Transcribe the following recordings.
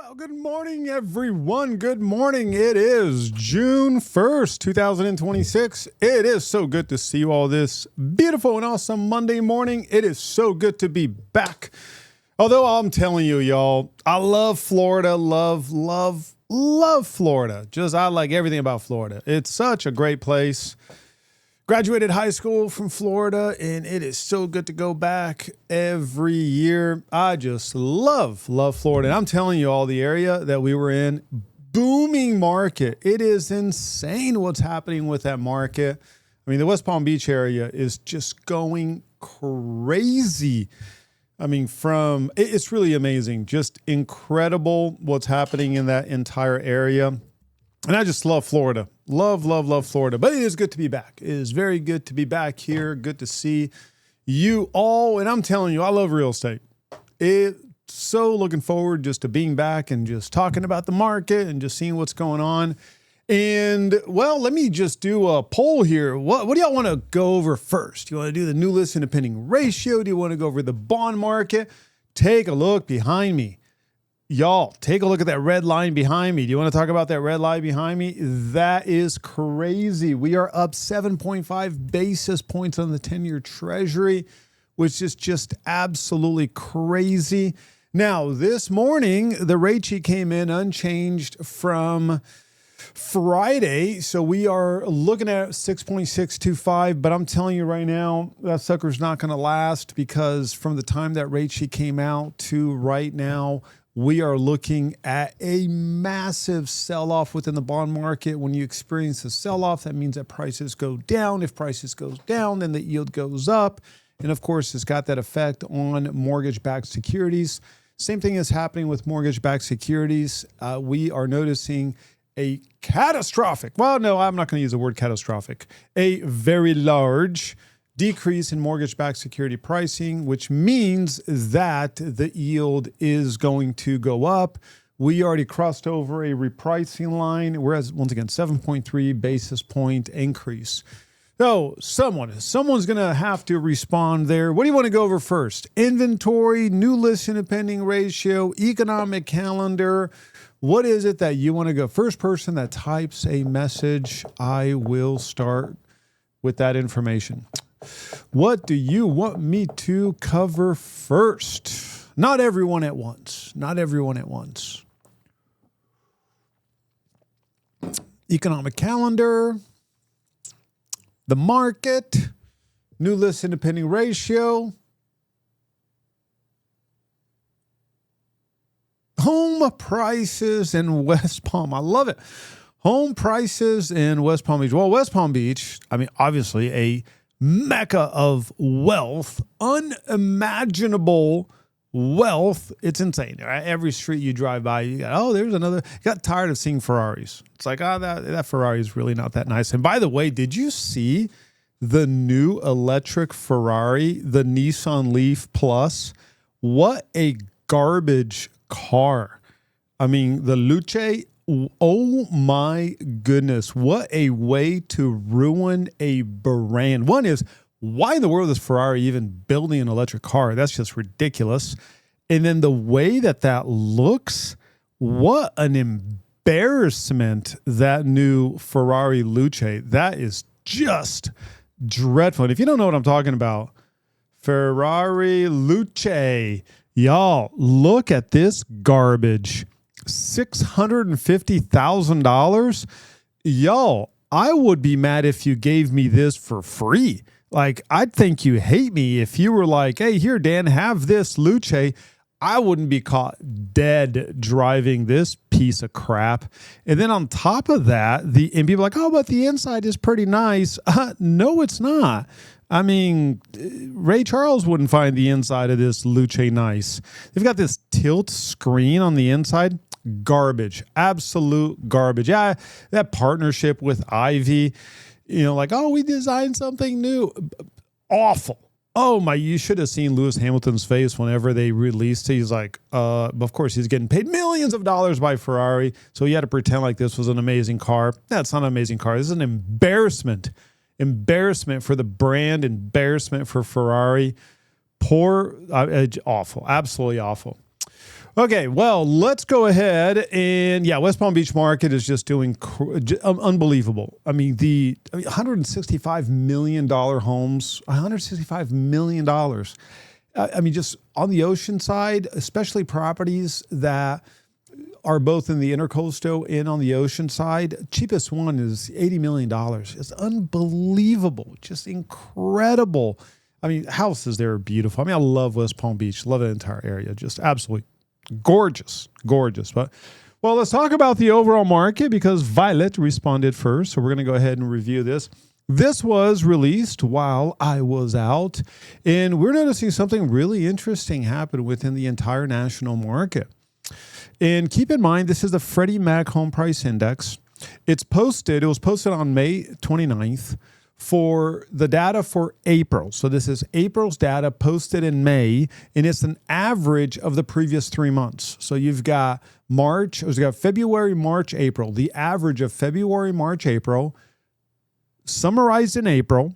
Well, good morning, everyone. Good morning. It is June 1st, 2026. It is so good to see you all this beautiful and awesome Monday morning. It is so good to be back. Although I'm telling you, y'all, I love Florida. Love Florida. I like everything about Florida. It's such a great place. Graduated high school from Florida, and it is so good to go back every year. I just love Florida. And I'm telling you all, the area that we were in, booming market. It is insane what's happening with that market. I mean, the West Palm Beach area is just going crazy. I mean, it's really amazing. Just incredible what's happening in that entire area. And I just love Florida. Love Florida. But it is good to be back. It is very good to be back here. Good to see you all. And I'm telling you, I love real estate. So looking forward just to being back and just talking about the market and just seeing what's going on. And, well, let me just do a poll here. What do y'all want to go over first? Do you want to do the new list and pending ratio? Do you want to go over the bond market? Take a look behind me. Y'all, take a look at that red line behind me. Do you want to talk about that red line behind me? That is crazy. We are up 7.5 basis points on the 10-year Treasury, which is just absolutely crazy. Now, this morning, the rate sheet came in unchanged from Friday, so we are looking at 6.625, but I'm telling you right now, that sucker's not going to last because from the time that rate sheet came out to right now, we are looking at a massive sell-off within the bond market. When you experience a sell-off, that means that prices go down. If prices goes down, then the yield goes up. And of course, it's got that effect on mortgage-backed securities. Same thing is happening with mortgage-backed securities. We are noticing a catastrophic, well, no, I'm not going to use the word catastrophic, a very large decrease in mortgage-backed security pricing, which means that the yield is going to go up. We already crossed over a repricing line, whereas, once again, 7.3 basis point increase. So someone's going to have to respond there. What do you want to go over first? Inventory, new list and pending ratio, economic calendar. What is it that you want to go? First person that types a message, I will start with that information. What do you want me to cover first? Not everyone at once. Not everyone at once. Economic calendar, the market, new list and pending ratio, home prices in West Palm. I love it. Home prices in West Palm Beach. Well, West Palm Beach, I mean, obviously a mecca of wealth, unimaginable wealth. It's insane. Right? Every street you drive by, you got, there's another. You got tired of seeing Ferraris. It's like, that Ferrari is really not that nice. And by the way, did you see the new electric Ferrari, the Nissan Leaf Plus? What a garbage car. I mean, the Luce, oh my goodness, what a way to ruin a brand. One is, why in the world is Ferrari even building an electric car? That's just ridiculous. And then the way that looks, what an embarrassment, that new Ferrari Luce. That is just dreadful. And if you don't know what I'm talking about, Ferrari Luce, y'all, look at this garbage. $650,000. Y'all, I would be mad if you gave me this for free. Like, I'd think you hate me if you were like, hey, here, Dan, have this Luce. I wouldn't be caught dead driving this piece of crap. And then on top of that, and people are like, oh, but the inside is pretty nice. No, it's not. I mean, Ray Charles wouldn't find the inside of this Luce nice. They've got this tilt screen on the inside. Garbage. Absolute garbage. Yeah, that partnership with Ivy, like, oh, we designed something new. Awful. Oh my, you should have seen Lewis Hamilton's face whenever they released it. He's like, of course, he's getting paid millions of dollars by Ferrari, so he had to pretend like this was an amazing car. That's not an amazing car. This is an embarrassment. Embarrassment for the brand, embarrassment for Ferrari. Poor, awful, absolutely awful. Okay, well, let's go ahead and West Palm Beach market is just doing unbelievable. I mean, $165 million homes, $165 million. I mean, just on the ocean side, especially properties that are both in the intercoastal and on the ocean side. Cheapest one is $80 million. It's unbelievable, just incredible. I mean, houses there are beautiful. I mean, I love West Palm Beach, love the entire area, just absolutely gorgeous. But, well, let's talk about the overall market because Violet responded first. So we're going to go ahead and review this. This was released while I was out, and we're noticing something really interesting happen within the entire national market. And keep in mind, this is the Freddie Mac Home Price Index. It was posted on May 29th for the data for April. So this is April's data posted in May, and it's an average of the previous 3 months. So you've got February, March, April. The average of February, March, April, summarized in April,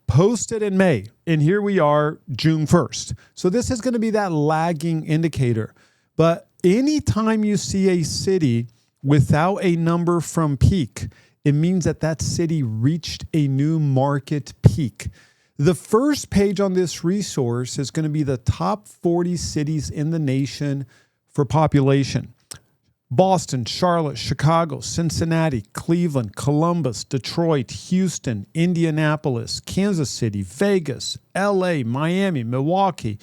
posted in May. And here we are, June 1st. So this is going to be that lagging indicator. But anytime you see a city without a number from peak, it means that city reached a new market peak. The first page on this resource is going to be the top 40 cities in the nation for population. Boston, Charlotte, Chicago, Cincinnati, Cleveland, Columbus, Detroit, Houston, Indianapolis, Kansas City, Vegas, LA, Miami, Milwaukee,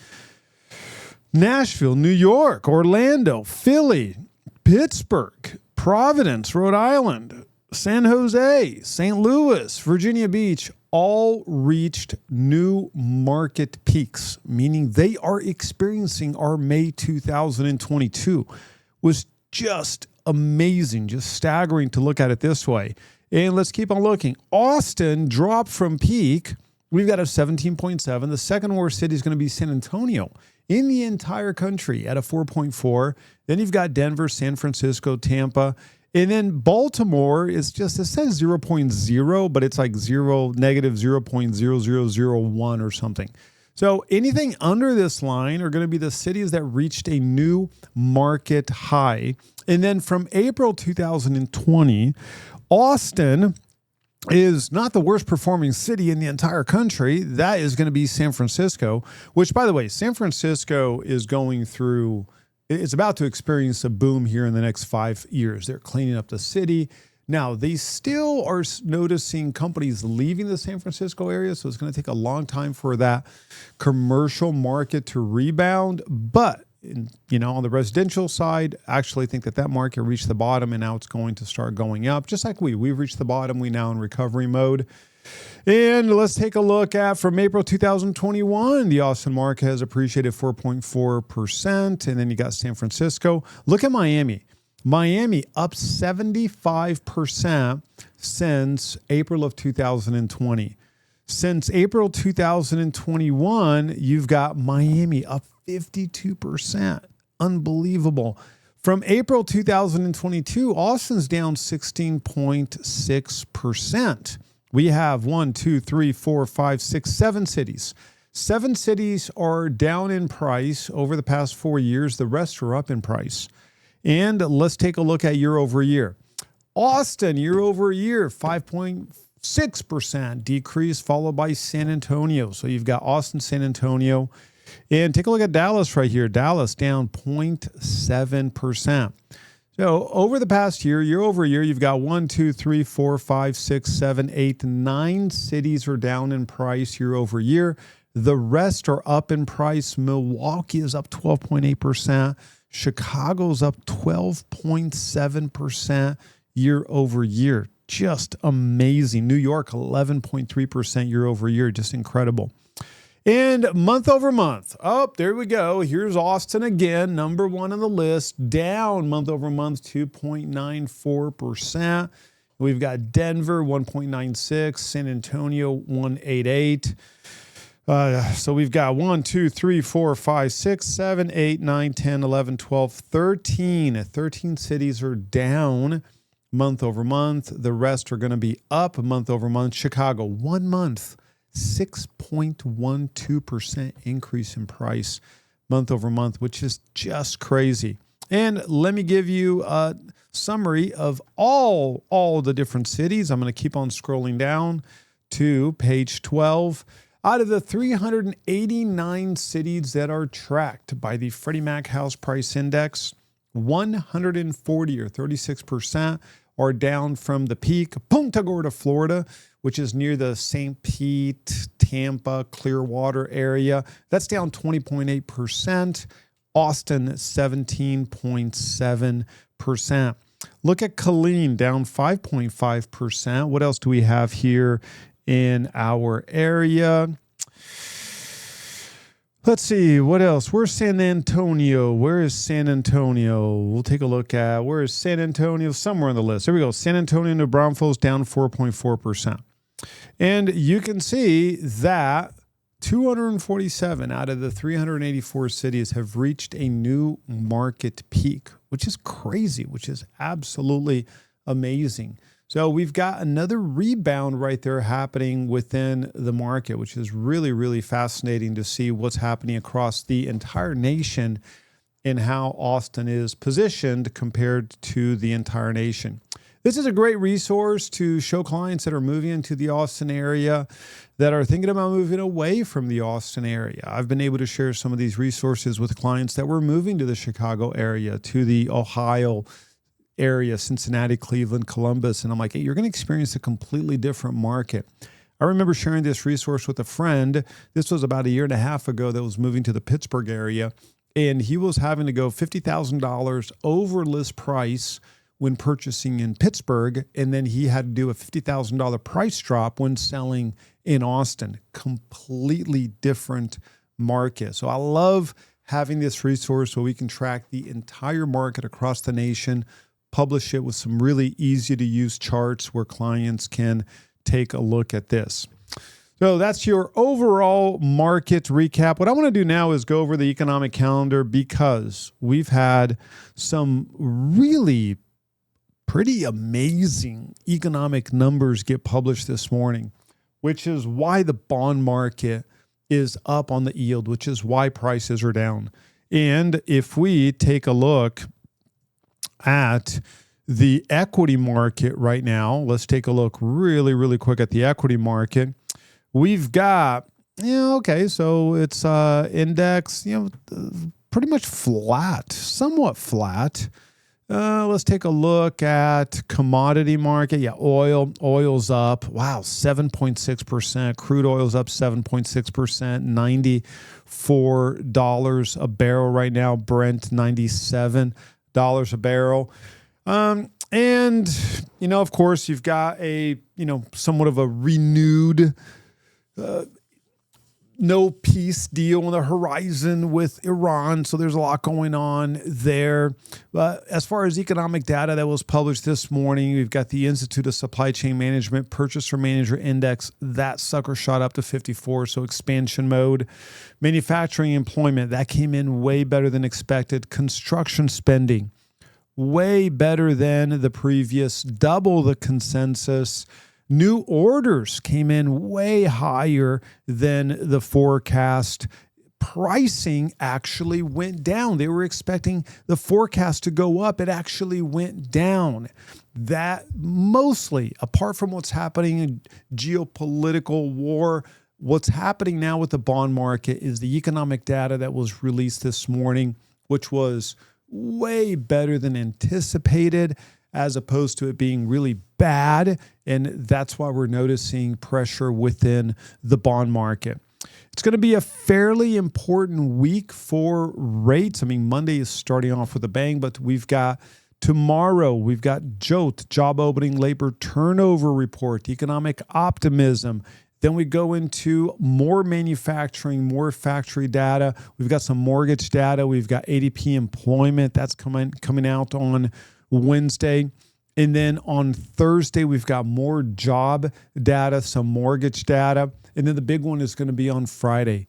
Nashville, New York, Orlando, Philly, Pittsburgh, Providence, Rhode Island, San Jose, St. Louis, Virginia Beach, all reached new market peaks, meaning they are experiencing our May 2022. Was just amazing, just staggering to look at it this way. And let's keep on looking. Austin dropped from peak. We've got a 17.7. The second worst city is going to be San Antonio in the entire country at a 4.4. Then you've got Denver, San Francisco, Tampa. And then Baltimore is just, it says 0.0, but it's like negative 0.0001 or something. So anything under this line are going to be the cities that reached a new market high. And then from April 2020, Austin is not the worst performing city in the entire country. That is going to be San Francisco, which, by the way, San Francisco is it's about to experience a boom here in the next 5 years. They're cleaning up the city. Now, they still are noticing companies leaving the San Francisco area, so it's going to take a long time for that commercial market to rebound. But, on the residential side, I actually think that market reached the bottom, and now it's going to start going up. Just like we've reached the bottom. We're now in recovery mode. And let's take a look at from April 2021, the Austin market has appreciated 4.4%. And then you got San Francisco. Look at Miami. Miami up 75% since April of 2020. Since April 2021, you've got Miami up 52%. Unbelievable. From April 2022, Austin's down 16.6%. We have 7 cities. 7 cities are down in price over the past 4 years. The rest are up in price. And let's take a look at year over year. Austin, year over year, 5.6% decrease, followed by San Antonio. So you've got Austin, San Antonio. And take a look at Dallas right here. Dallas down 0.7%. So over the past year over year, you've got 9 cities are down in price year over year. The rest are up in price. Milwaukee is up 12.8%. Chicago's up 12.7% year over year. Just amazing. New York, 11.3% year over year. Just incredible. And month over month. Oh, there we go. Here's Austin again, number 1 on the list. Down month over month, 2.94%. We've got Denver, 1.96. San Antonio, 1.88. So we've got 13 cities are down month over month. The rest are going to be up month over month. Chicago, 1 month, 6.12% increase in price month over month, which is just crazy. And let me give you a summary of all the different cities. I'm going to keep on scrolling down to page 12. Out of the 389 cities that are tracked by the Freddie Mac House Price Index, 140 or 36% are down from the peak. Punta Gorda, Florida, which is near the St. Pete, Tampa, Clearwater area, that's down 20.8%. Austin, 17.7%. Look at Killeen, down 5.5%. What else do we have here in our area? Let's see, what else? Where's San Antonio? Where is San Antonio? We'll take a look at, where is San Antonio? Somewhere on the list. There we go. San Antonio, New Braunfels, down 4.4%. And you can see that 247 out of the 384 cities have reached a new market peak, which is crazy, which is absolutely amazing. So we've got another rebound right there happening within the market, which is really, really fascinating to see what's happening across the entire nation and how Austin is positioned compared to the entire nation. This is a great resource to show clients that are moving into the Austin area, that are thinking about moving away from the Austin area. I've been able to share some of these resources with clients that were moving to the Chicago area, to the Ohio area, Cincinnati, Cleveland, Columbus. And I'm like, hey, you're going to experience a completely different market. I remember sharing this resource with a friend. This was about a year and a half ago, that was moving to the Pittsburgh area. And he was having to go $50,000 over list price when purchasing in Pittsburgh. And then he had to do a $50,000 price drop when selling in Austin. Completely different market. So I love having this resource where we can track the entire market across the nation, publish it with some really easy to use charts where clients can take a look at this. So that's your overall market recap. What I want to do now is go over the economic calendar, because we've had some really pretty amazing economic numbers get published this morning, which is why the bond market is up on the yield, which is why prices are down. And if we take a look at the equity market right now, let's take a look really, really quick at the equity market. We've got, okay, so it's index, pretty much flat, somewhat flat. Let's take a look at commodity market. Yeah, oil's up. Wow, 7.6%. Crude oil's up 7.6%, $94 a barrel right now. Brent, $97 a barrel. And, of course, you've got a, somewhat of a renewed no peace deal on the horizon with Iran. So there's a lot going on there. But as far as economic data that was published this morning, we've got the Institute of Supply Chain Management Purchaser Manager Index. That sucker shot up to 54, so expansion mode. Manufacturing employment, that came in way better than expected. Construction spending, way better than the previous, double the consensus. New orders came in way higher than the forecast. Pricing actually went down. They were expecting the forecast to go up. It actually went down. That mostly, apart from what's happening in geopolitical war, what's happening now with the bond market is the economic data that was released this morning, which was way better than anticipated, as opposed to it being really bad. And that's why we're noticing pressure within the bond market. It's going to be a fairly important week for rates. I mean, Monday is starting off with a bang, but tomorrow, we've got JOLT, job opening labor turnover report, economic optimism. Then we go into more manufacturing, more factory data. We've got some mortgage data. We've got ADP employment. That's coming out on Wednesday. And then on Thursday, we've got more job data, some mortgage data. And then the big one is going to be on Friday.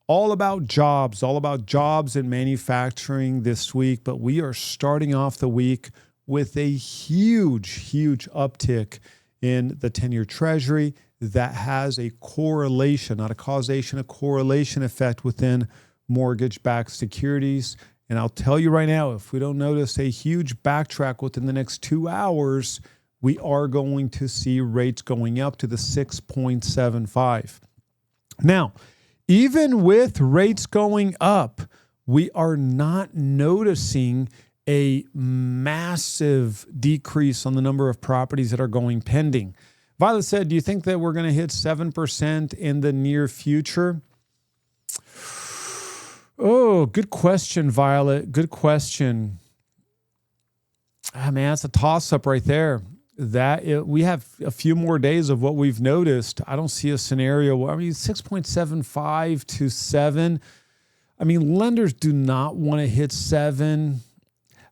All about jobs in manufacturing this week. But we are starting off the week with a huge uptick in the 10-year Treasury that has a correlation, not a causation, a correlation effect within mortgage-backed securities. And I'll tell you right now, if we don't notice a huge backtrack within the next 2 hours, we are going to see rates going up to the 6.75. Now, even with rates going up, we are not noticing a massive decrease on the number of properties that are going pending. Violet said, do you think that we're going to hit 7% in the near future? Oh, good question, Violet. Good question. Man, that's a toss-up right there. We have a few more days of what we've noticed. I don't see a scenario where, 6.75 to 7. Lenders do not want to hit 7.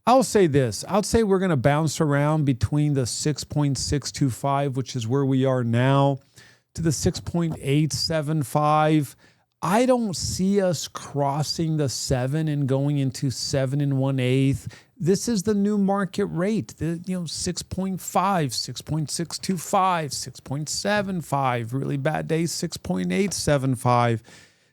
I'll say this. I'll say we're going to bounce around between the 6.625, which is where we are now, to the 6.875. I don't see us crossing the 7 and going into 7 1/8. This is the new market rate. 6.5, 6.625, 6.75. Really bad days, 6.875.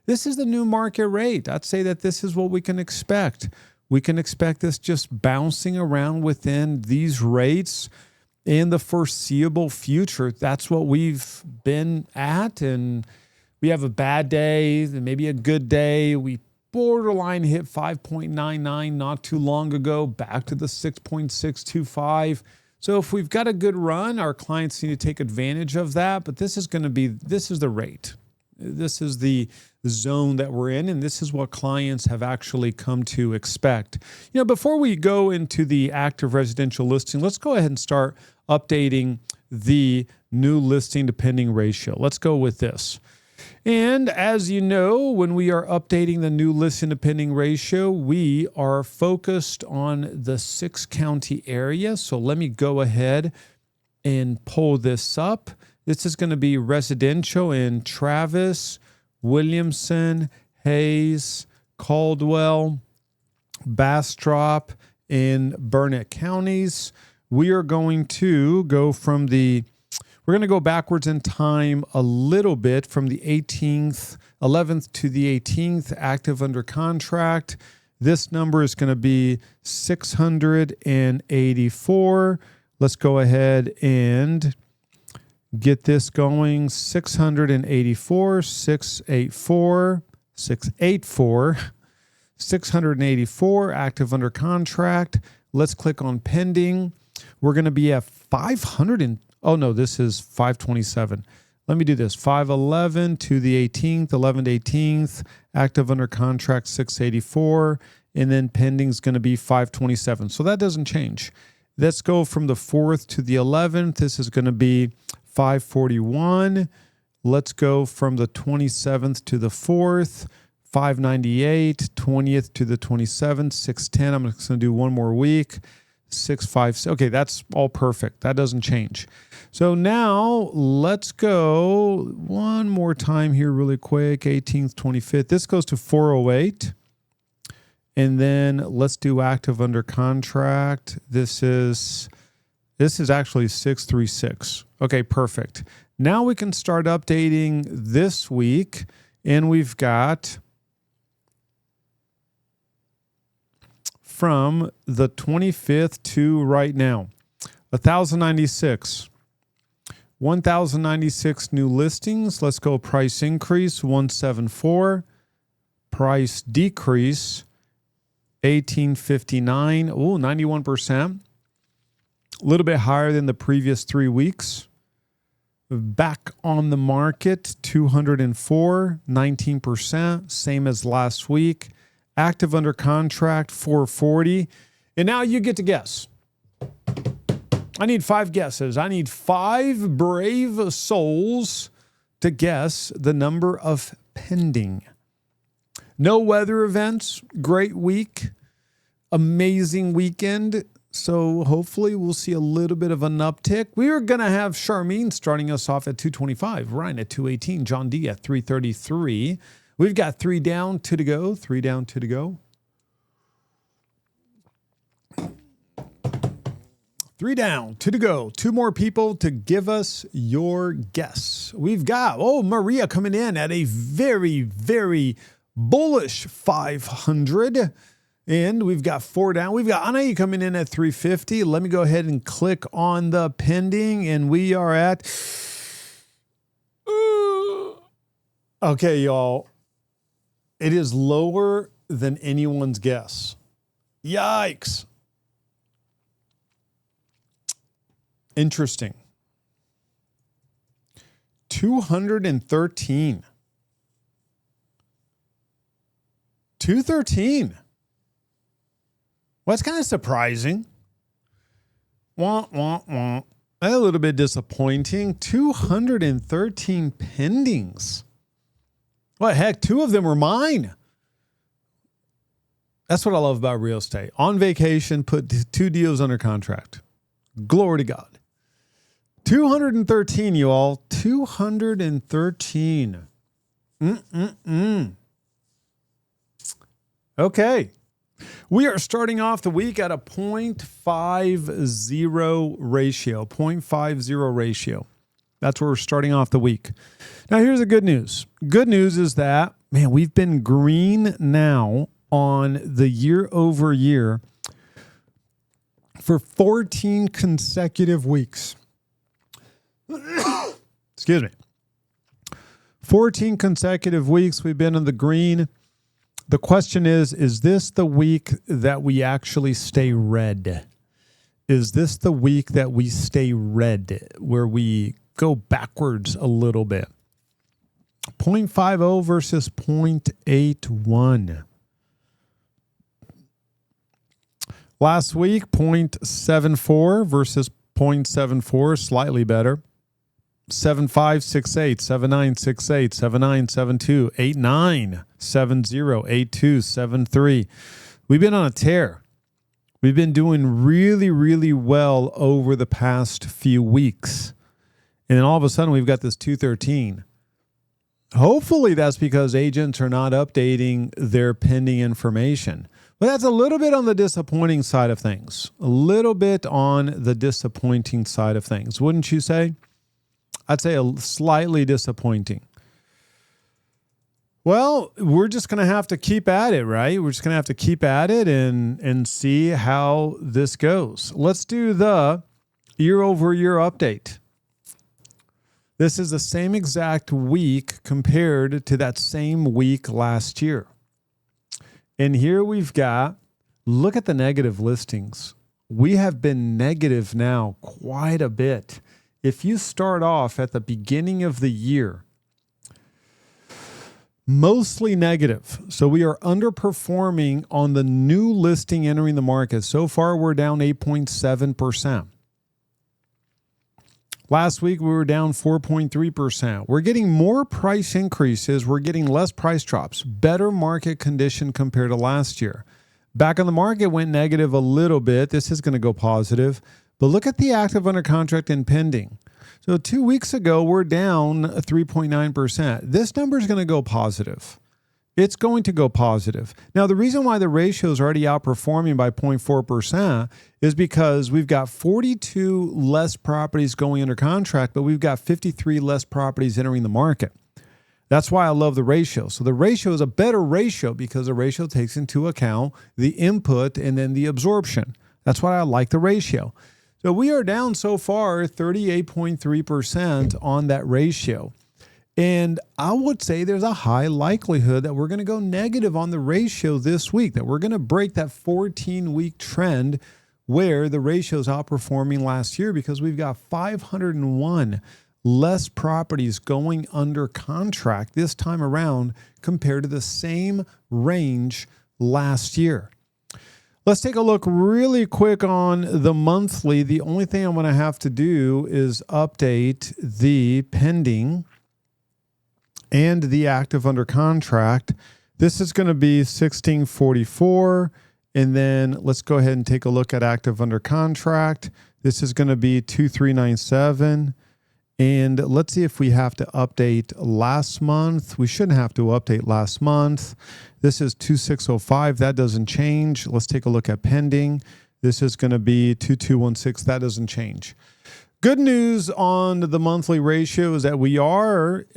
This is the new market rate. I'd say that this is what we can expect. We can expect this just bouncing around within these rates in the foreseeable future. That's what we've been at, and we have a bad day, maybe a good day. We borderline hit 5.99 not too long ago, back to the 6.625. So if we've got a good run, our clients need to take advantage of that. But this is the rate. This is the zone that we're in, and this is what clients have actually come to expect. Before we go into the active residential listing, let's go ahead and start updating the new listing to pending ratio. Let's go with this. And as you know, when we are updating the new listing to pending ratio, we are focused on the 6-county area. So let me go ahead and pull this up. This is going to be residential in Travis, Williamson, Hayes, Caldwell, Bastrop, and Burnett counties. We are going to go we're going to go backwards in time a little bit from the 11th to the 18th, active under contract. This number is going to be 684. Let's go ahead and get this going. 684, 684, active under contract. Let's click on pending. We're going to be at 500 oh no, this is 527. Let me do this. 511 to the 18th, 11 to 18th, active under contract 684, and then pending is going to be 527. So that doesn't change. Let's go from the 4th to the 11th. This is going to be 541. Let's go from the 27th to the 4th, 598, 20th to the 27th, 610. I'm just going to do one more week. 656. Okay, that's all perfect. That doesn't change. So now let's go one more time here really quick. 18th, 25th. This goes to 408. And then let's do active under contract. This is actually 636. Okay, perfect. Now we can start updating this week, and we've got from the 25th to right now, 1,096. 1,096 new listings. Let's go price increase, 174. Price decrease, 1,859. Oh, 91%. A little bit higher than the previous 3 weeks. Back on the market, 204, 19%. Same as last week. Active under contract, 440. And now you get to guess. I need 5 guesses. I need 5 brave souls to guess the number of pending. No weather events. Great week. Amazing weekend. So hopefully we'll see a little bit of an uptick. We are going to have Charmaine starting us off at 225. Ryan at 218. John D at 333. We've got 3 down, 2 to go. 3 down, 2 to go. 3 down, 2 to go. 2 more people to give us your guess. We've got, Maria coming in at a very, very bullish 500. And we've got 4 down. We've got Anai coming in at 350. Let me go ahead and click on the pending, and we are at... Okay, y'all. It is lower than anyone's guess. Yikes. Interesting. 213. 213. Well, that's kind of surprising. Wah, wah, wah. A little bit disappointing. 213 pendings. What heck? 2 of them were mine. That's what I love about real estate. On vacation, put 2 deals under contract. Glory to God. 213, you all. 213. Okay. We are starting off the week at a 0.50 ratio. 0.50 ratio. That's where we're starting off the week. Now, here's the good news. Good news is that, man, we've been green now on the year over year for 14 consecutive weeks. Excuse me. 14 consecutive weeks we've been in the green. The question is this the week that we actually stay red? Is this the week that we stay red, where we go backwards a little bit? 0.50 versus 0.81. Last week, 0.74 versus 0.74, slightly better. 7568, 7968, 7972, 89, 70, 82, 73. We've been on a tear. We've been doing really, really well over the past few weeks. And then all of a sudden, we've got this 213. Hopefully, that's because agents are not updating their pending information. But that's a little bit on the disappointing side of things. A little bit on the disappointing side of things, wouldn't you say? I'd say a slightly disappointing. Well, we're just going to have to keep at it, right? We're just going to have to keep at it and see how this goes. Let's do the year-over-year update. This is the same exact week compared to that same week last year. And here we've got, look at the negative listings. We have been negative now quite a bit. If you start off at the beginning of the year, mostly negative. So we are underperforming on the new listing entering the market. So far, we're down 8.7%. Last week, we were down 4.3%. We're getting more price increases. We're getting less price drops. Better market condition compared to last year. Back on the market went negative a little bit. This is going to go positive. But look at the active under contract and pending. So 2 weeks ago, we're down 3.9%. This number is going to go positive. It's going to go positive. Now, the reason why the ratio is already outperforming by 0.4% is because we've got 42 less properties going under contract, but we've got 53 less properties entering the market. That's why I love the ratio. So the ratio is a better ratio because the ratio takes into account the input and then the absorption. That's why I like the ratio. So we are down so far 38.3% on that ratio. And I would say there's a high likelihood that we're going to go negative on the ratio this week, that we're going to break that 14-week trend where the ratio is outperforming last year because we've got 501 less properties going under contract this time around compared to the same range last year. Let's take a look really quick on the monthly. The only thing I'm going to have to do is update the pending and the active under contract. This is going to be 1644. And then let's go ahead and take a look at active under contract. This is going to be 2397. And let's see if we have to update last month. We shouldn't have to update last month. This is 2605. That doesn't change. Let's take a look at pending. This is going to be 2216. That doesn't change. Good news on the monthly ratio is that we are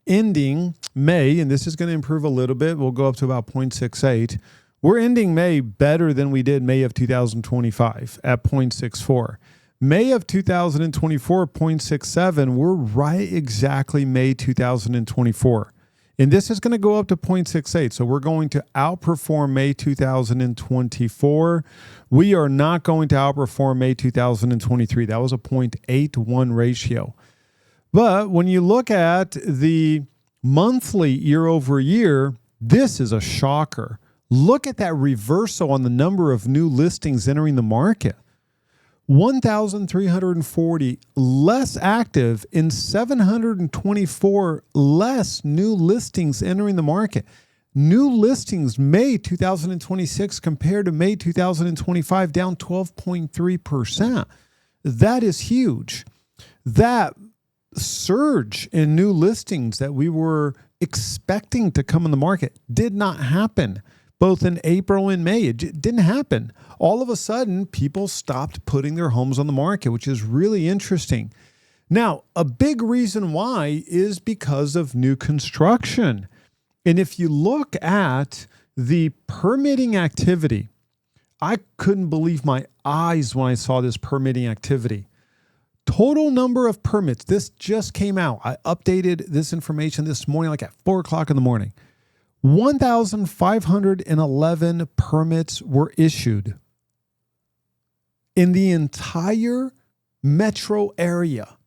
ending May, and this is going to improve a little bit. We'll go up to about 0.68. We're ending May better than we did May of 2025 at 0.64. May of 2024, 0.67. We're right exactly May 2024. And this is going to go up to 0.68. So we're going to outperform May 2024. We are not going to outperform May 2023. That was a 0.81 ratio. But when you look at the monthly year over year, this is a shocker. Look at that reversal on the number of new listings entering the market. 1,340 less active in 724 less new listings entering the market. New listings May 2026 compared to May 2025 down 12.3%. That is huge. That surge in new listings that we were expecting to come in the market did not happen. Both in April and May, it didn't happen. All of a sudden, people stopped putting their homes on the market, which is really interesting. Now, a big reason why is because of new construction. And if you look at the permitting activity, I couldn't believe my eyes when I saw this permitting activity. Total number of permits, this just came out. I updated this information this morning, like at 4 o'clock in the morning. 1,511 permits were issued in the entire metro area,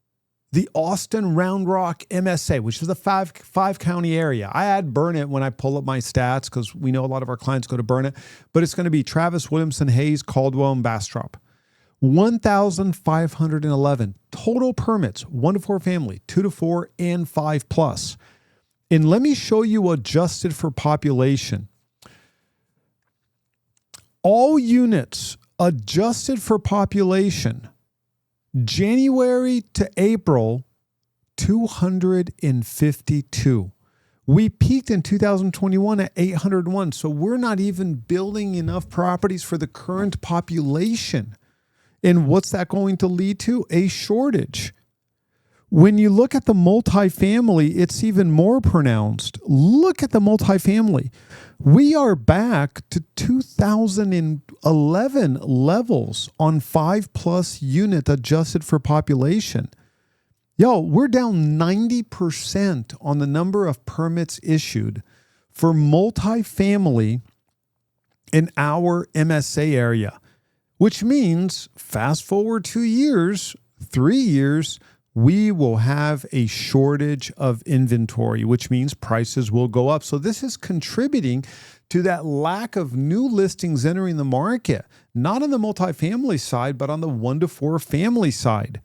the Austin Round Rock MSA, which is a five county area. I add Burnet when I pull up my stats because we know a lot of our clients go to Burnet, but it's going to be Travis, Williamson, Hayes, Caldwell, and Bastrop. 1,511 total permits, 1 to 4 family, 2 to 4, and 5 plus. And let me show you adjusted for population. All units adjusted for population, January to April, 252. We peaked in 2021 at 801. So we're not even building enough properties for the current population. And what's that going to lead to? A shortage. When you look at the multifamily, it's even more pronounced. Look at the multifamily. We are back to 2011 levels on 5+ unit adjusted for population. We're down 90% on the number of permits issued for multifamily in our MSA area, which means fast forward 2 years, 3 years, we will have a shortage of inventory, which means prices will go up. So this is contributing to that lack of new listings entering the market, not on the multifamily side, but on the 1 to 4 family side.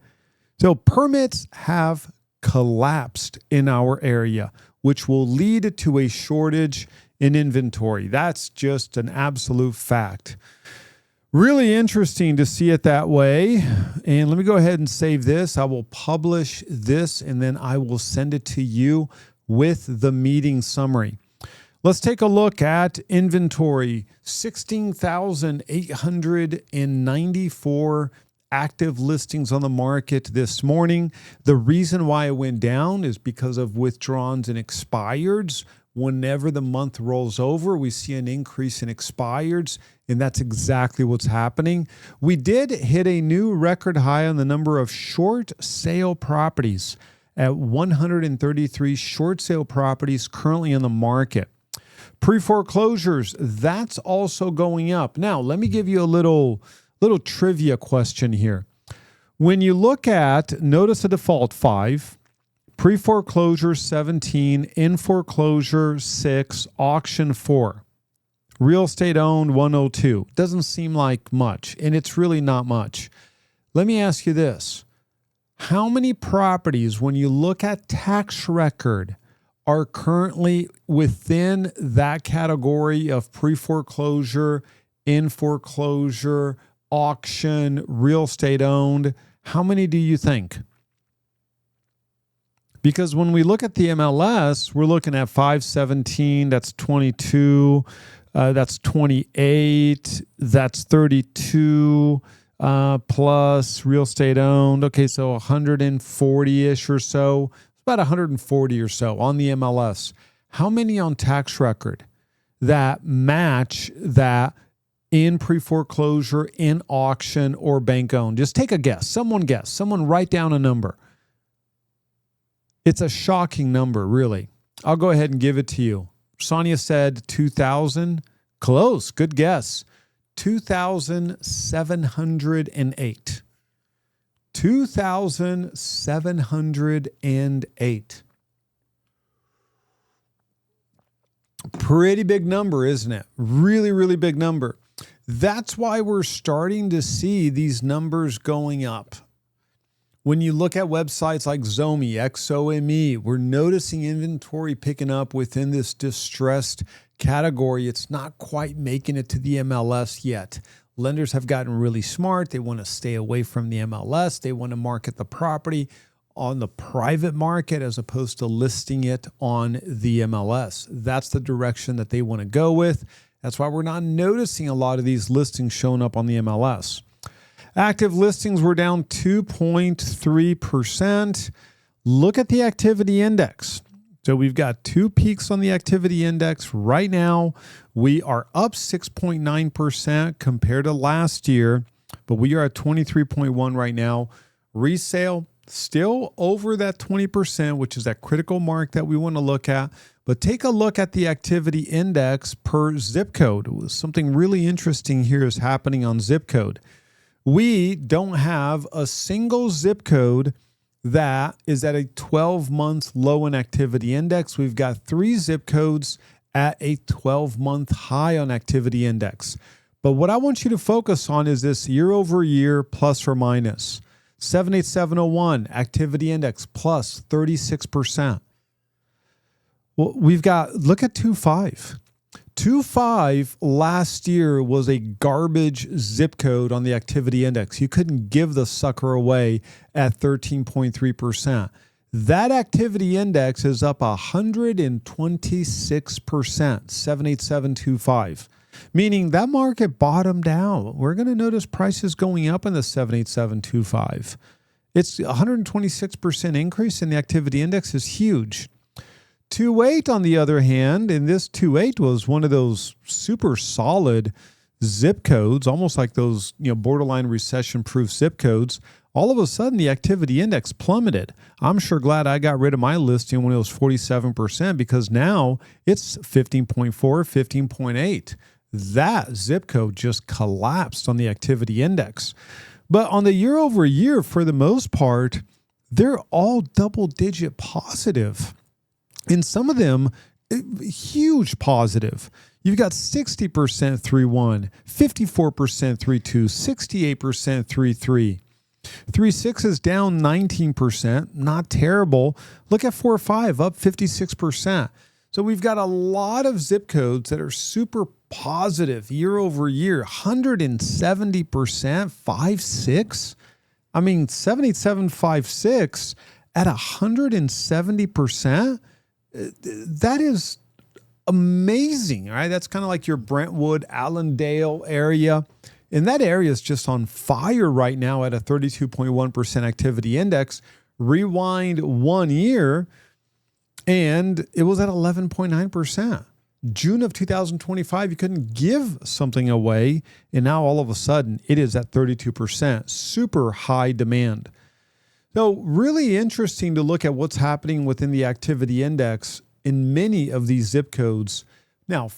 So permits have collapsed in our area, which will lead to a shortage in inventory. That's just an absolute fact. Really interesting to see it that way. And let me go ahead and save this. I will publish this and then I will send it to you with the meeting summary. Let's take a look at inventory. 16,894 active listings on the market this morning. The reason why it went down is because of withdrawals and expireds. Whenever the month rolls over, we see an increase in expireds, and that's exactly what's happening. We did hit a new record high on the number of short sale properties at 133 short sale properties currently in the market. Pre-foreclosures, that's also going up. Now, let me give you a little trivia question here. When you look at notice of default 5, pre-foreclosure 17, in foreclosure 6, auction 4. Real estate owned 102. Doesn't seem like much, and it's really not much. Let me ask you this. How many properties, when you look at tax record, are currently within that category of pre-foreclosure, in foreclosure, auction, real estate owned? How many do you think? Because when we look at the MLS, we're looking at 517, that's 22, that's 28, that's 32, plus real estate owned. Okay, so 140-ish or so, about 140 or so on the MLS. How many on tax record that match that in pre-foreclosure, in auction, or bank-owned? Just take a guess. Someone guess. Someone write down a number. It's a shocking number, really. I'll go ahead and give it to you. Sonia said 2,000. Close. Good guess. 2,708. 2,708. Pretty big number, isn't it? Really, really big number. That's why we're starting to see these numbers going up. When you look at websites like Xomi, XOME, we're noticing inventory picking up within this distressed category. It's not quite making it to the MLS yet. Lenders have gotten really smart. They want to stay away from the MLS. They want to market the property on the private market as opposed to listing it on the MLS. That's the direction that they want to go with. That's why we're not noticing a lot of these listings showing up on the MLS. Active listings were down 2.3%. Look at the activity index. So we've got two peaks on the activity index. Right now, we are up 6.9% compared to last year, but we are at 23.1 right now. Resale, still over that 20%, which is that critical mark that we want to look at. But take a look at the activity index per zip code. Something really interesting here is happening on zip code. We don't have a single zip code that is at a 12-month low in activity index. We've got 3 zip codes at a 12-month high on activity index. But what I want you to focus on is this year over year plus or minus. 78701 activity index plus 36%. Well, we've got, look at 25. 25 last year was a garbage zip code on the activity index. You couldn't give the sucker away at 13.3%. That activity index is up 126%, 78725, meaning that market bottomed out. We're going to notice prices going up in the 78725. It's 126% increase in the activity index is huge. 28 on the other hand, and this 28 was one of those super solid zip codes, almost like those, borderline recession-proof zip codes. All of a sudden, the activity index plummeted. I'm sure glad I got rid of my listing when it was 47% because now it's 15.4, 15.8. That zip code just collapsed on the activity index. But on the year over year, for the most part, they're all double-digit positive. In some of them, huge positive. You've got 60% 3.1, 54% 3.2, 68% 3.3. 3.6 is down 19%, not terrible. Look at 4.5, up 56%. So we've got a lot of zip codes that are super positive year over year, 170%, 5.6. I mean, 78756 at 170%. That is amazing, all right? That's kind of like your Brentwood, Allendale area. And that area is just on fire right now at a 32.1% activity index. Rewind 1 year, and it was at 11.9%. June of 2025, you couldn't give something away, and now all of a sudden, it is at 32%. Super high demand. So really interesting to look at what's happening within the activity index in many of these zip codes. Now,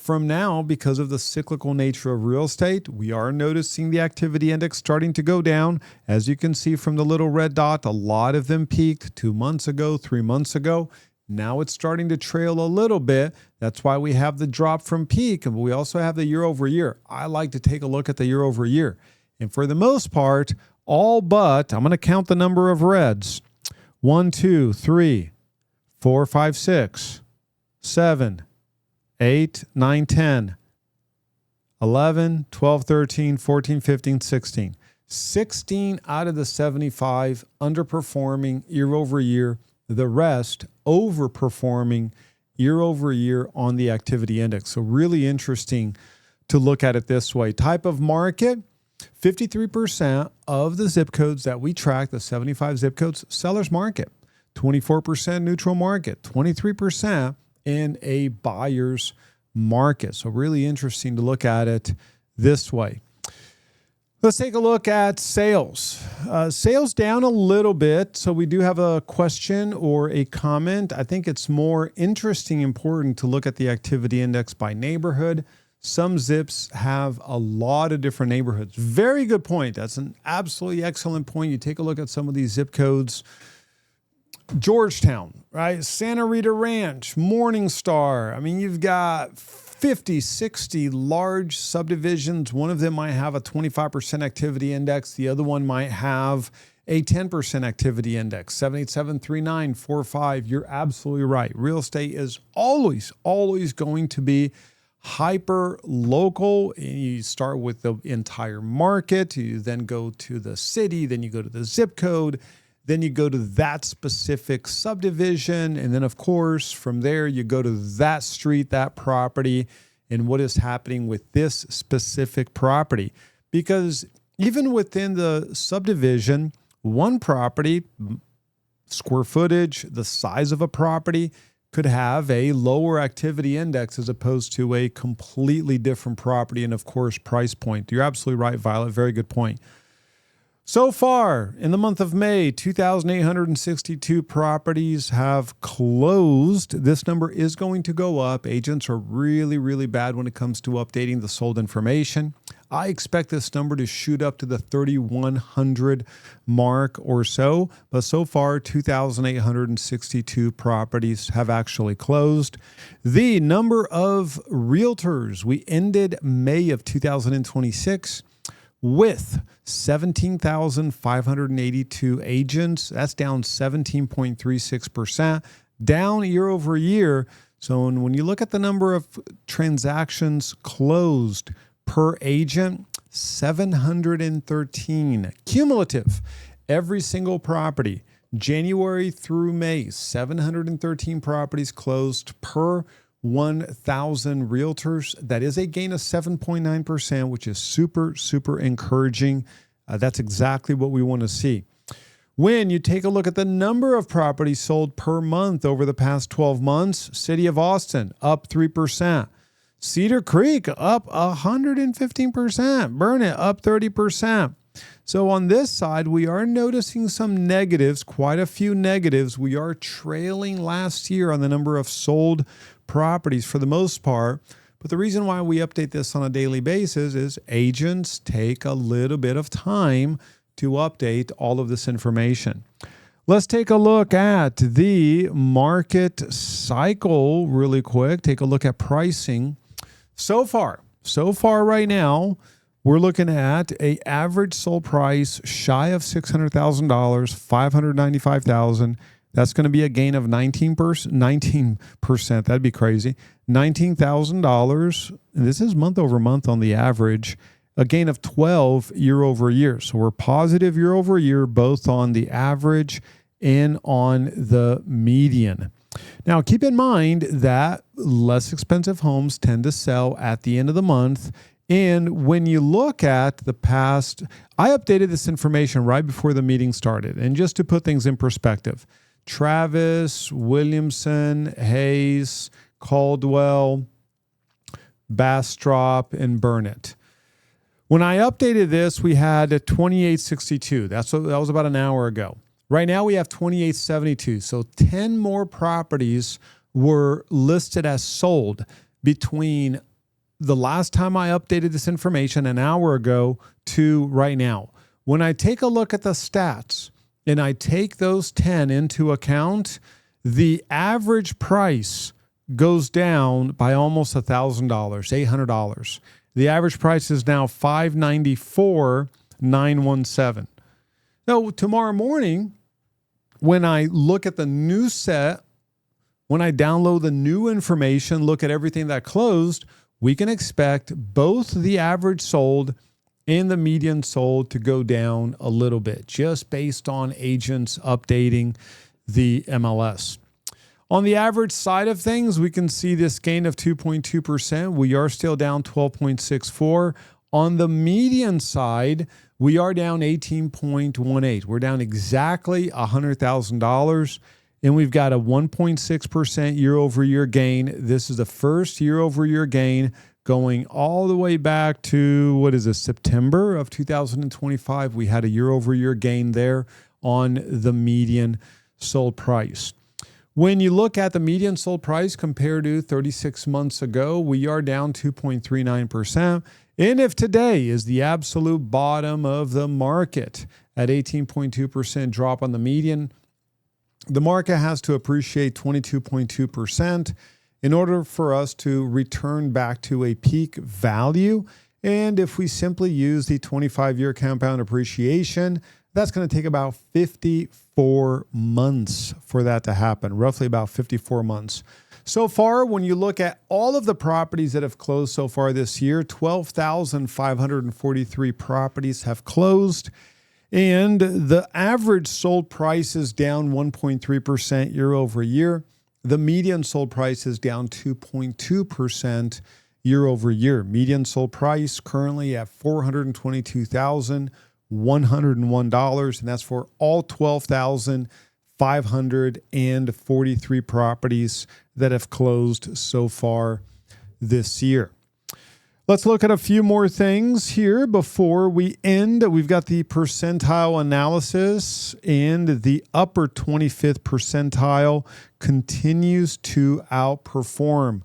because of the cyclical nature of real estate, we are noticing the activity index starting to go down. As you can see from the little red dot, a lot of them peaked 2 months ago, 3 months ago. Now it's starting to trail a little bit. That's why we have the drop from peak, and we also have the year over year. I like to take a look at the year over year. And for the most part, all but, I'm going to count the number of reds. 1, 2, 3, 4, 5, 6, 7, 8, 9, 10, 11, 12, 13, 14, 15, 16. 16 out of the 75 underperforming year over year. The rest overperforming year over year on the activity index. So really interesting to look at it this way. Type of market. 53% of the zip codes that we track, the 75 zip codes, seller's market. 24% neutral market, 23% in a buyer's market. So really interesting to look at it this way. Let's take a look at sales. Sales down a little bit. So we do have a question or a comment. I think it's more interesting, important to look at the activity index by neighborhood. Some zips have a lot of different neighborhoods. Very good point. That's an absolutely excellent point. You take a look at some of these zip codes. Georgetown, right? Santa Rita Ranch, Morningstar. I mean, you've got 50, 60 large subdivisions. One of them might have a 25% activity index. The other one might have a 10% activity index, 7873945. You're absolutely right. Real estate is always going to be hyper local. You start with the entire market. You then go to the city. Then you go to the zip code. Then you go to that specific subdivision. And then, of course, from there, you go to that street, that property, and what is happening with this specific property. Because even within the subdivision, one property, square footage, the size of a property could have a lower activity index as opposed to a completely different property. And, of course, price point. You're absolutely right, Violet. Very good point. So far, in the month of May, 2,862 properties have closed. This number is going to go up. Agents are really bad when it comes to updating the sold information. I expect this number to shoot up to the 3,100 mark or so. But so far, 2,862 properties have actually closed. The number of realtors, we ended May of 2026 with 17,582 agents. That's down 17.36%, down year over year. So when you look at the number of transactions closed per agent, 713 cumulative. Every single property, January through May, 713 properties closed per 1,000 realtors. That is a gain of 7.9%, which is super encouraging. That's exactly what we want to see. When you take a look at the number of properties sold per month over the past 12 months, City of Austin up 3%. Cedar Creek up 115%. Burnet up 30%. So on this side, we are noticing some negatives, quite a few negatives. We are trailing last year on the number of sold properties for the most part. But the reason why we update this on a daily basis is agents take a little bit of time to update all of this information. Let's take a look at the market cycle really quick. Take a look at pricing. So far right now, we're looking at an average sold price shy of $600,000, $595,000. That's going to be a gain of 19%. That'd be crazy. $19,000. This is month over month on the average. A gain of 12 year over year. So we're positive year over year, both on the average and on the median. Now, keep in mind that less expensive homes tend to sell at the end of the month. And when you look at the past, I updated this information right before the meeting started. And just to put things in perspective, Travis, Williamson, Hayes, Caldwell, Bastrop, and Burnett. When I updated this, we had 2862. That was about an hour ago. Right now we have 2872. So 10 more properties were listed as sold between the last time I updated this information an hour ago to right now. When I take a look at the stats and I take those 10 into account, the average price goes down by almost $1,000, $800. The average price is now $594,917. So tomorrow morning, when I look at the new set, when I download the new information, look at everything that closed, we can expect both the average sold and the median sold to go down a little bit, just based on agents updating the MLS. On the average side of things, we can see this gain of 2.2%. We are still down 12.64. On the median side, we are down 18.18. We're down exactly $100,000. and we've got a 1.6% year-over-year gain. This is the first year-over-year gain going all the way back to, September of 2025. We had a year-over-year gain there on the median sold price. When you look at the median sold price compared to 36 months ago, we are down 2.39%. And if today is the absolute bottom of the market at 18.2% drop on the median, the market has to appreciate 22.2% in order for us to return back to a peak value. And if we simply use the 25-year compound appreciation, that's going to take about 54 months for that to happen, roughly about 54 months. So far, when you look at all of the properties that have closed so far this year, 12,543 properties have closed, and the average sold price is down 1.3% year over year. The median sold price is down 2.2% year over year. Median sold price currently at $422,101, and that's for all 12,543 properties that have closed so far this year. Let's look at a few more things here before we end. We've got the percentile analysis, and the upper 25th percentile continues to outperform.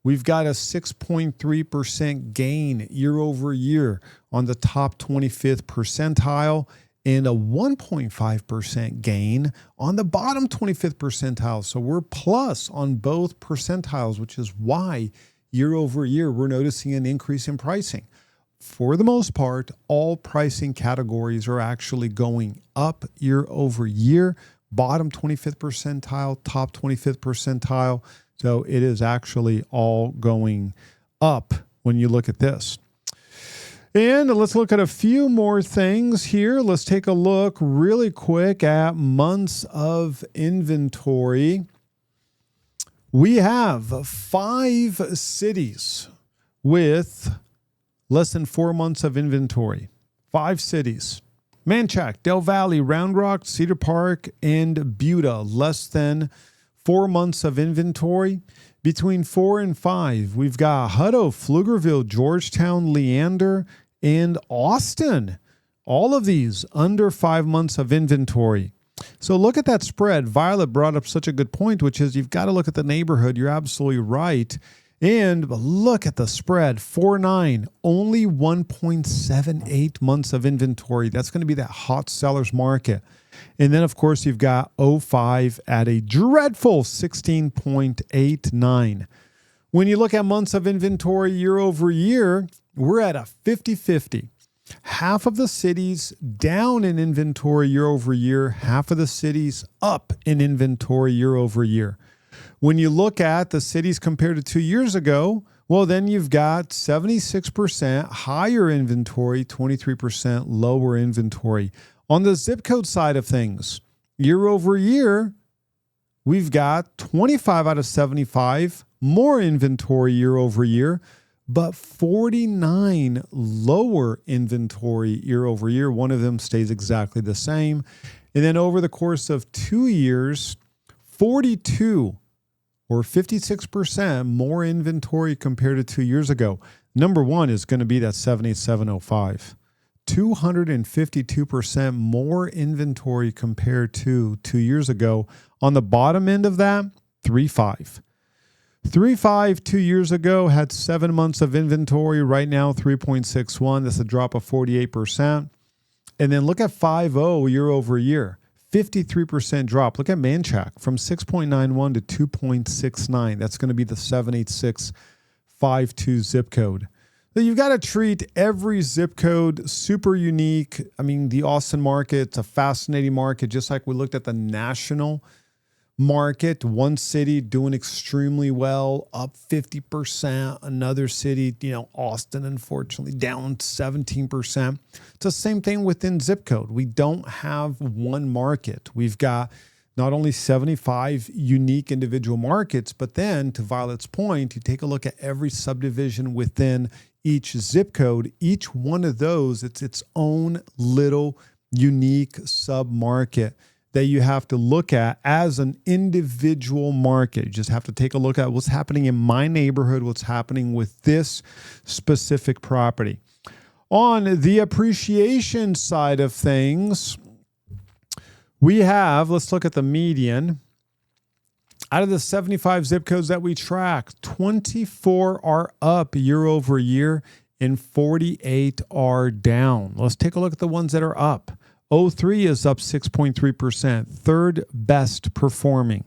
We've got a 6.3% gain year over year on the top 25th percentile and a 1.5% gain on the bottom 25th percentile. So we're plus on both percentiles, which is why year over year we're noticing an increase in pricing. For the most part, all pricing categories are actually going up year over year. Bottom 25th percentile, top 25th percentile. So it is actually all going up when you look at this. And let's look at a few more things here. Let's take a look really quick at months of inventory. We have 5 cities with less than 4 months of inventory. 5 cities. Manchac, Del Valle, Round Rock, Cedar Park, and Buda, less than 4 months of inventory. Between 4 and 5, we've got Hutto, Pflugerville, Georgetown, Leander, and Austin. All of these under 5 months of inventory. So look at that spread. Violet brought up such a good point, which is you've got to look at the neighborhood. You're absolutely right. And look at the spread, 4.9, only 1.78 months of inventory. That's going to be that hot seller's market. And then, of course, you've got 05 at a dreadful 16.89. When you look at months of inventory year over year, we're at a 50-50. Half of the cities down in inventory year over year, half of the cities up in inventory year over year. When you look at the cities compared to 2 years ago, well, then you've got 76% higher inventory, 23% lower inventory. On the zip code side of things, year over year, we've got 25 out of 75 more inventory year over year, but 49 lower inventory year over year. One of them stays exactly the same. And then over the course of 2 years, 42 or 56% more inventory compared to 2 years ago. Number one is going to be that 78705. 252% more inventory compared to 2 years ago. On the bottom end of that, 35. 3.5 2 years ago had 7 months of inventory. Right now, 3.61. That's a drop of 48%. And then look at 5.0 year over year. 53% drop. Look at Manchac from 6.91 to 2.69. That's going to be the 78652 zip code. So you've got to treat every zip code super unique. I mean, the Austin market, it's a fascinating market, just like we looked at the national market. One city doing extremely well, up 50%. Another city, Austin, unfortunately, down 17%. It's the same thing within zip code. We don't have one market. We've got not only 75 unique individual markets, but then, to Violet's point, you take a look at every subdivision within each zip code. Each one of those, it's its own little unique sub-market that you have to look at as an individual market. You just have to take a look at what's happening in my neighborhood, what's happening with this specific property. On the appreciation side of things, we have, let's look at the median. Out of the 75 zip codes that we track, 24 are up year over year and 48 are down. Let's take a look at the ones that are up. 03 is up 6.3%, third best performing.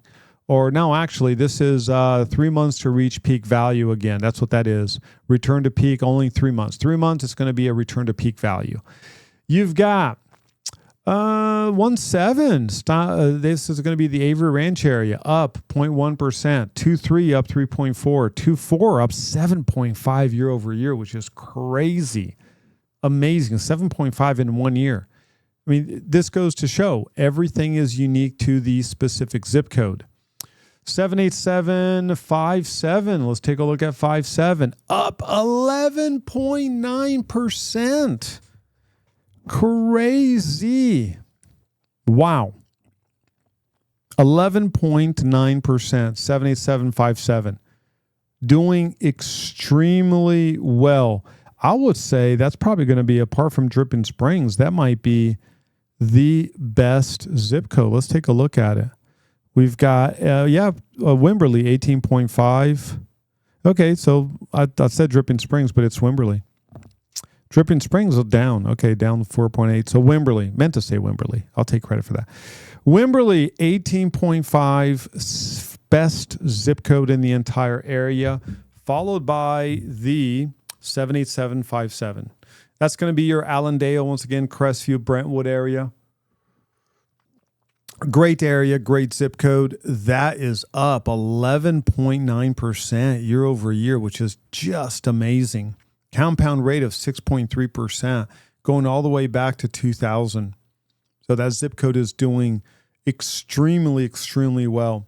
Or no, actually, this is 3 months to reach peak value again. That's what that is. Return to peak, only 3 months. 3 months, it's going to be a return to peak value. You've got 1.7. This is going to be the Avery Ranch area, up 0.1%. 2.3 up 3.4. 2.4 up 7.5 year over year, which is crazy. Amazing. 7.5 in 1 year. I mean, this goes to show everything is unique to the specific zip code. 78757. Let's take a look at 57. Up 11.9%. Crazy. Wow. 11.9%. 78757. Doing extremely well. I would say that's probably going to be, apart from Dripping Springs, that might be the best zip code. Let's take a look at it. We've got, Wimberley, 18.5. Okay, so I said Dripping Springs, but it's Wimberley. Dripping Springs is down. Okay, down 4.8. So Wimberley, meant to say Wimberley. I'll take credit for that. Wimberley, 18.5, best zip code in the entire area, followed by the 78757. That's going to be your Allendale, once again, Crestview, Brentwood area. Great area, great zip code. That is up 11.9% year over year, which is just amazing. Compound rate of 6.3%, going all the way back to 2000. So that zip code is doing extremely, extremely well.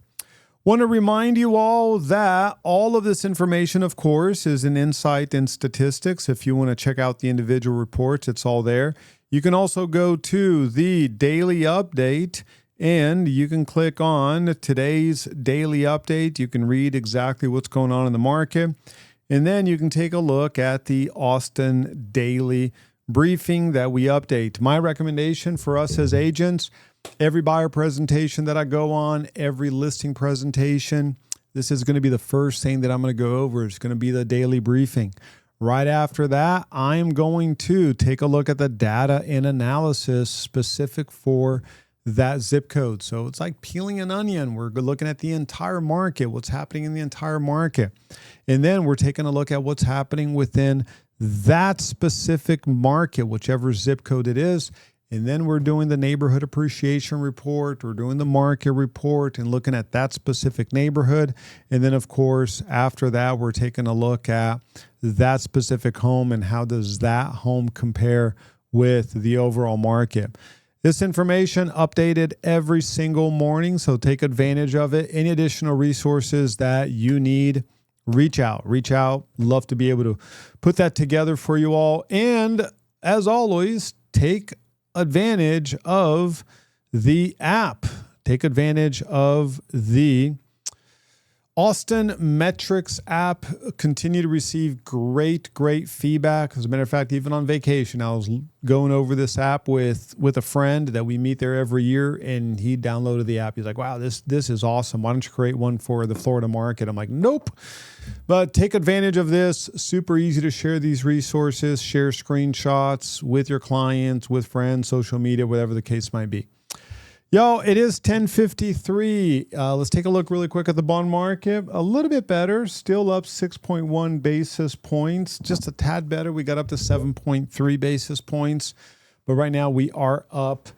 Want to remind you all that all of this information, of course, is an insight in statistics. If you want to check out the individual reports, it's all there. You can also go to the daily update and you can click on today's daily update. You can read exactly what's going on in the market. And then you can take a look at the Austin daily briefing that we update. My recommendation for us as agents, every buyer presentation that I go on, every listing presentation, this is going to be the first thing that I'm going to go over. It's going to be the daily briefing. Right after that, I'm going to take a look at the data and analysis specific for that zip code. So it's like peeling an onion. We're looking at the entire market, what's happening in the entire market. And then we're taking a look at what's happening within that specific market, whichever zip code it is. And then we're doing the neighborhood appreciation report. We're doing the market report and looking at that specific neighborhood. And then, of course, after that, we're taking a look at that specific home and how does that home compare with the overall market. This information updated every single morning, so take advantage of it. Any additional resources that you need, reach out. Love to be able to put that together for you all. And as always, take advantage of the app. Take advantage of the Austin Metrics app. Continue to receive great feedback. As a matter of fact, even on vacation, I was going over this app with a friend that we meet there every year, and he downloaded the app. He's like, wow, this is awesome. Why don't you create one for the Florida market? I'm like, nope. But take advantage of this. Super easy to share these resources, share screenshots with your clients, with friends, social media, whatever the case might be. Yo, it is 10:53. Let's take a look really quick at the bond market. A little bit better, still up 6.1 basis points, just a tad better. We got up to 7.3 basis points, but right now we are up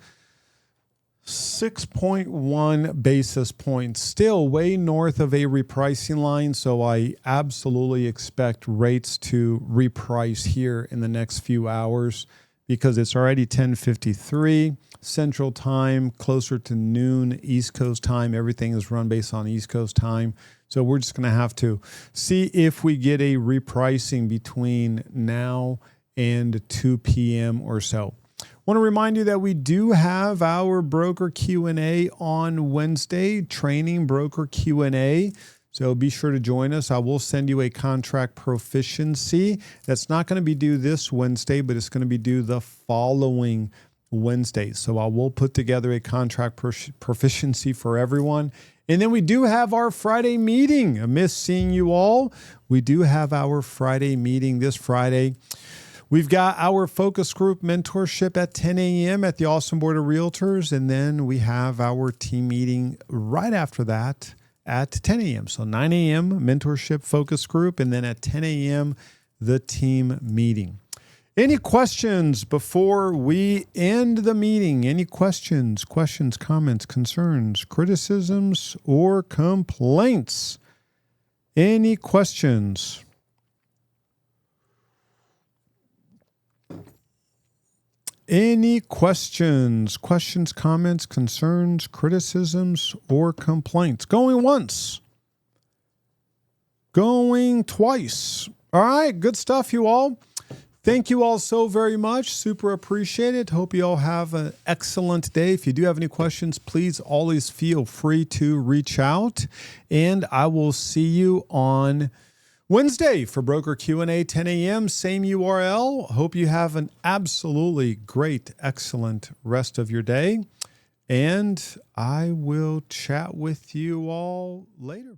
6.1 basis points, still way north of a repricing line. So I absolutely expect rates to reprice here in the next few hours because it's already 10:53 Central Time, closer to noon East Coast time. Everything is run based on East Coast time. So we're just going to have to see if we get a repricing between now and 2 p.m. or so. Want to remind you that we do have our broker Q&A on Wednesday, training broker Q&A. So be sure to join us. I will send you a contract proficiency. That's not going to be due this Wednesday, but it's going to be due the following Wednesday. So I will put together a contract proficiency for everyone. And then we do have our Friday meeting. I miss seeing you all. We do have our Friday meeting this Friday. We've got our focus group mentorship at 10 a.m. at the Austin Board of Realtors. And then we have our team meeting right after that at 10 a.m. So 9 a.m. mentorship focus group, and then at 10 a.m. the team meeting. Any questions before we end the meeting? Any questions, comments, concerns, criticisms, or complaints? Any questions? Any questions, comments, concerns, criticisms, or complaints? Going once. Going twice. All right, good stuff, you all. Thank you all so very much. Super appreciate it. Hope you all have an excellent day. If you do have any questions, please always feel free to reach out. And I will see you on Wednesday for Broker Q&A, 10 a.m., same URL. Hope you have an absolutely great, excellent rest of your day. And I will chat with you all later.